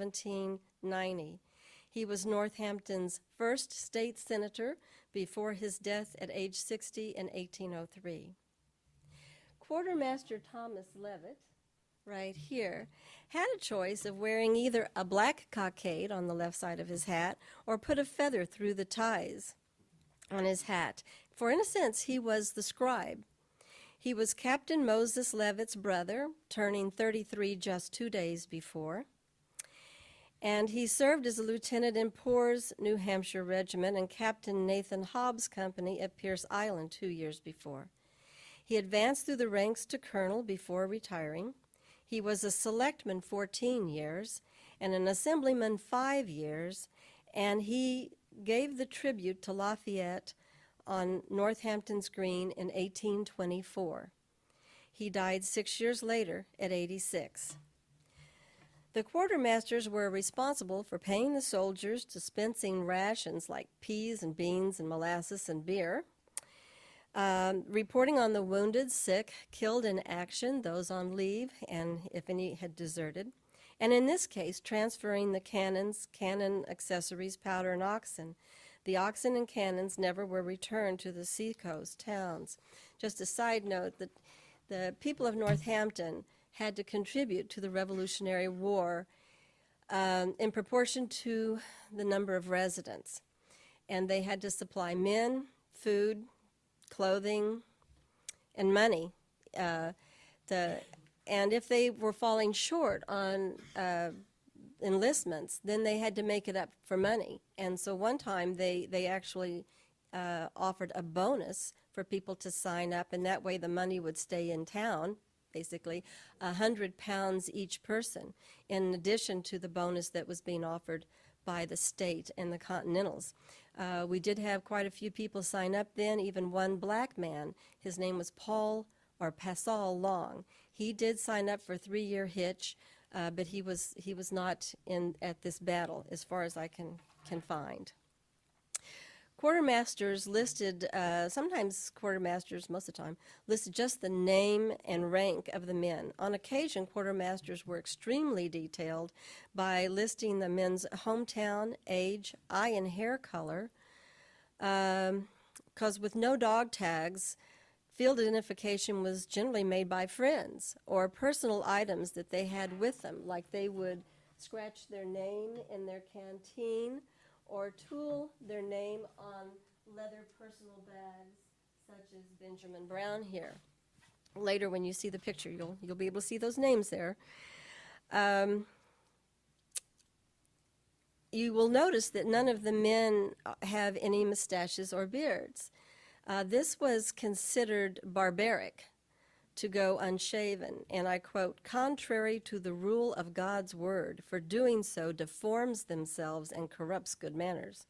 1790. He was Northampton's first state senator before his death at age 60 in 1803. Quartermaster Thomas Leavitt, right here, had a choice of wearing either a black cockade on the left side of his hat or put a feather through the ties on his hat, for in a sense he was the scribe. He was Captain Moses Leavitt's brother, turning 33 just 2 days before, and he served as a lieutenant in Poor's New Hampshire Regiment and Captain Nathan Hobbs' company at Pierce Island 2 years before. He advanced through the ranks to colonel before retiring. He was a selectman 14 years and an assemblyman 5 years, and he gave the tribute to Lafayette on Northampton's Green in 1824. He died 6 years later at 86. The quartermasters were responsible for paying the soldiers, dispensing rations like peas and beans and molasses and beer, reporting on the wounded, sick, killed in action, those on leave, and if any had deserted, and in this case, transferring the cannons, cannon accessories, powder, and oxen. The oxen and cannons never were returned to the seacoast towns. Just a side note that the people of Northampton had to contribute to the Revolutionary War in proportion to the number of residents. And they had to supply men, food, clothing, and money. And if they were falling short on enlistments, then they had to make it up for money. And so one time they actually offered a bonus for people to sign up, and that way the money would stay in town, basically, £100 each person, in addition to the bonus that was being offered by the state and the Continentals. We did have quite a few people sign up then, even one black man. His name was Pascal Long. He did sign up for a 3-year hitch, but he was not in at this battle, as far as I can find. Quartermasters listed, sometimes quartermasters, most of the time, listed just the name and rank of the men. On occasion, quartermasters were extremely detailed by listing the men's hometown, age, eye and hair color, because with no dog tags, field identification was generally made by friends or personal items that they had with them, like they would scratch their name in their canteen or tool their name on leather personal bags, such as Benjamin Brown here. Later, when you see the picture, you'll be able to see those names there. You will notice that none of the men have any mustaches or beards. This was considered barbaric to go unshaven, and I quote, "contrary to the rule of God's word, for doing so deforms themselves and corrupts good manners."